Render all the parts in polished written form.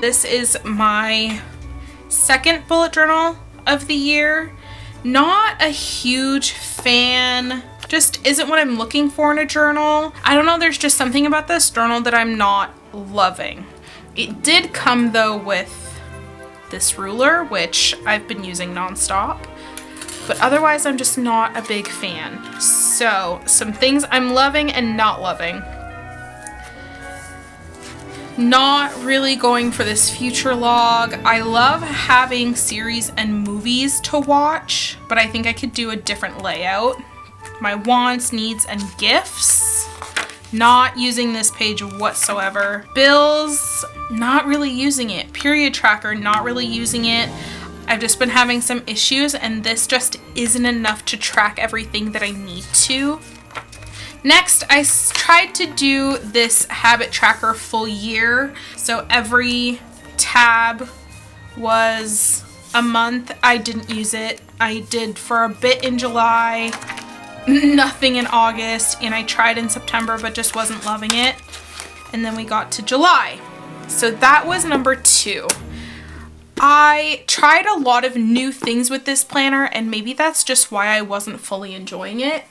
This is my second bullet journal of the year. Not a huge fan, just isn't what I'm looking for in a journal. I don't know, there's just something about this journal that I'm not loving. It did come though with this ruler, which I've been using nonstop, but otherwise I'm just not a big fan. So some things I'm loving and not loving. Not really going for this future log. I love having series and movies to watch, but I think I could do a different layout. My wants, needs, and gifts. Not using this page whatsoever. Bills, not really using it. Period tracker, not really using it. I've just been having some issues and this just isn't enough to track everything that I need to. Next, I tried to do this habit tracker full year. So every tab was a month. I didn't use it. I did for a bit in July, nothing in August, and I tried in September but just wasn't loving it. And then we got to July. So that was number 2. I tried a lot of new things with this planner and maybe that's just why I wasn't fully enjoying it.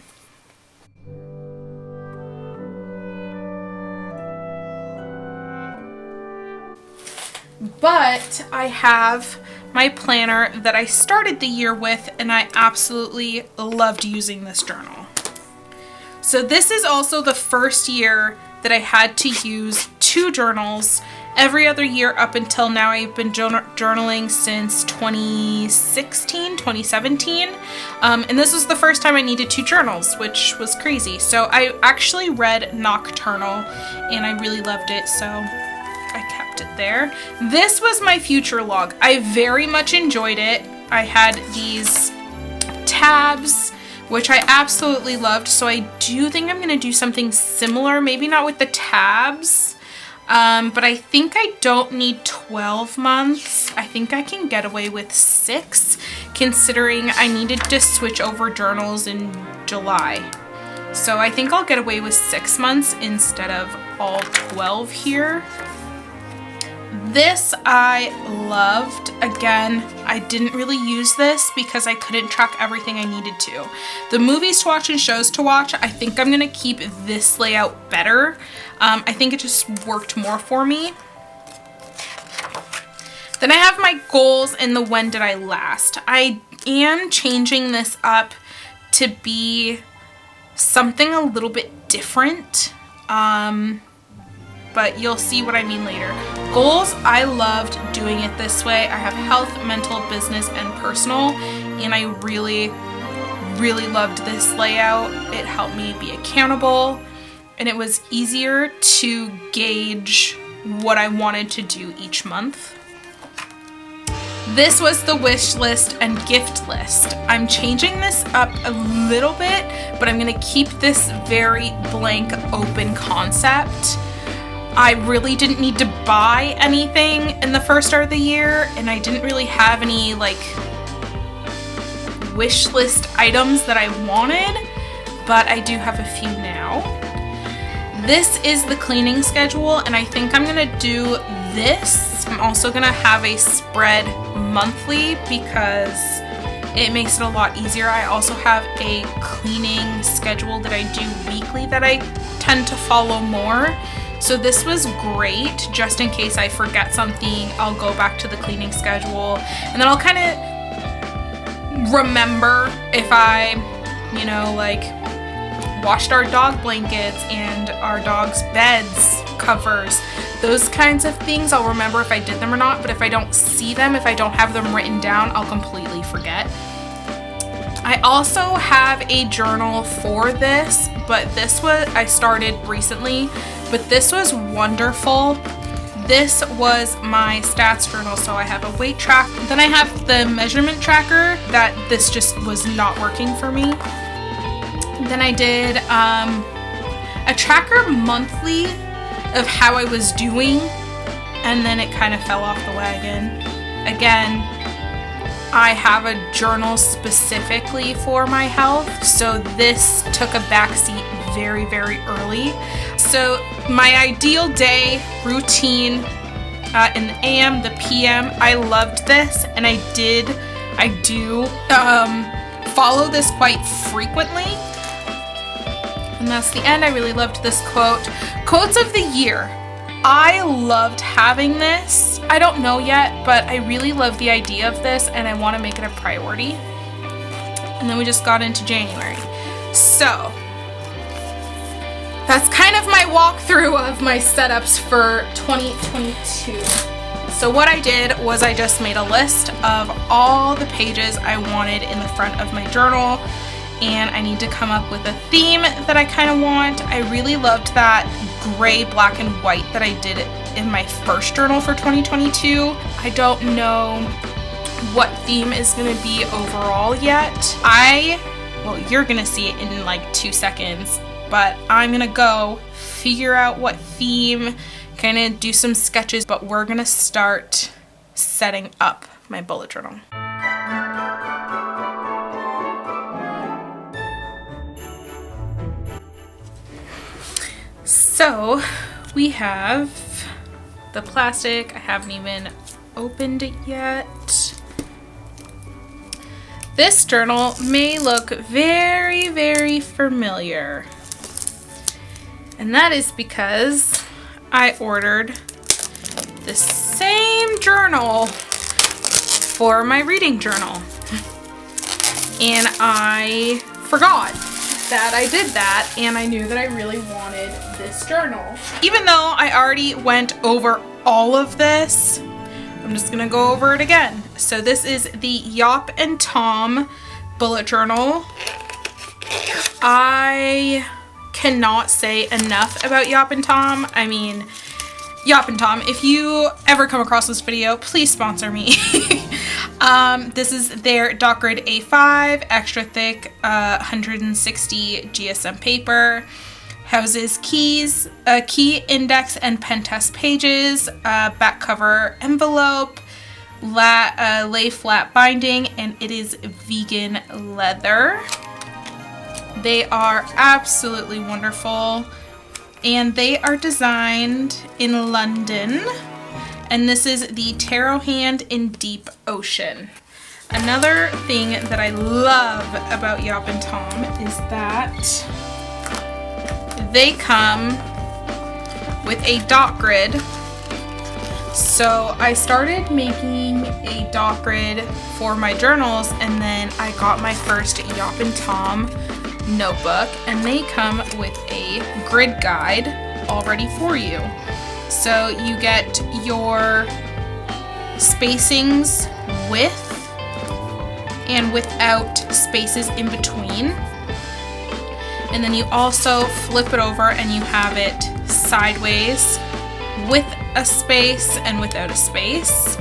But I have my planner that I started the year with and I absolutely loved using this journal. So this is also the first year that I had to use 2 journals. Every other year up until now I've been journaling since 2016, 2017. And this was the first time I needed 2 journals, which was crazy. So I actually read Nocturnal and I really loved it, so I kept it there. This was my future log. I very much enjoyed it. I had these tabs, which I absolutely loved. So I do think I'm gonna do something similar, maybe not with the tabs, but I think I don't need 12 months. I think I can get away with 6, considering I needed to switch over journals in July. So I think I'll get away with 6 months instead of all 12 here. This I loved. Again, I didn't really use this because I couldn't track everything I needed to. The movies to watch and shows to watch, I think I'm gonna keep this layout better. I think it just worked more for me. Then I have my goals and the when did I last. I am changing this up to be something a little bit different. But you'll see what I mean later. Goals, I loved doing it this way. I have health, mental, business, and personal, and I really, really loved this layout. It helped me be accountable, and it was easier to gauge what I wanted to do each month. This was the wish list and gift list. I'm changing this up a little bit, but I'm gonna keep this very blank, open concept. I really didn't need to buy anything in the first start of the year, and I didn't really have any like wish list items that I wanted, but I do have a few now. This is the cleaning schedule, and I think I'm gonna do this. I'm also gonna have a spread monthly because it makes it a lot easier. I also have a cleaning schedule that I do weekly that I tend to follow more. So this was great, just in case I forget something, I'll go back to the cleaning schedule and then I'll kind of remember if I, you know, like washed our dog blankets and our dog's beds covers, those kinds of things. I'll remember if I did them or not, but if I don't see them, if I don't have them written down, I'll completely forget. I also have a journal for this, but this was, I started recently, but this was wonderful. This was my stats journal, so I have a weight track. Then I have the measurement tracker that this just was not working for me. Then I did a tracker monthly of how I was doing, and then it kind of fell off the wagon. Again, I have a journal specifically for my health, so this took a backseat very, very early. So my ideal day routine in the AM, the PM. I loved this, and I do follow this quite frequently. And that's the end. I really loved this quote. Quotes of the year. I loved having this. I don't know yet, but I really love the idea of this, and I want to make it a priority. And then we just got into January. So that's kind of my walkthrough of my setups for 2022. So what I did was I just made a list of all the pages I wanted in the front of my journal, and I need to come up with a theme that I kind of want. I really loved that gray, black, and white that I did in my first journal for 2022. I don't know what theme is going to be overall yet. Well, you're going to see it in like 2 seconds, but I'm going to go figure out what theme, kind of do some sketches, but we're going to start setting up my bullet journal. So we have the plastic. I haven't even opened it yet. This journal may look very, very familiar. And that is because I ordered the same journal for my reading journal. And I forgot that I did that, and I knew that I really wanted this journal. Even though I already went over all of this, I'm just gonna go over it again. So this is the Yop and Tom bullet journal. I cannot say enough about Yop and Tom. I mean, Yop and Tom, if you ever come across this video, please sponsor me. This is their dot grid A5, extra thick, 160 GSM paper. Houses keys, key, index, and pen test pages, back cover envelope, lay flat binding, and it is vegan leather. They are absolutely wonderful, and they are designed in London, and this is the Tarot Hand in Deep Ocean. Another thing that I love about Yop and Tom is that they come with a dot grid. So I started making a dot grid for my journals, and then I got my first Yop and Tom notebook, and they come with a grid guide already for you. So you get your spacings with and without spaces in between. And then you also flip it over and you have it sideways with a space and without a space.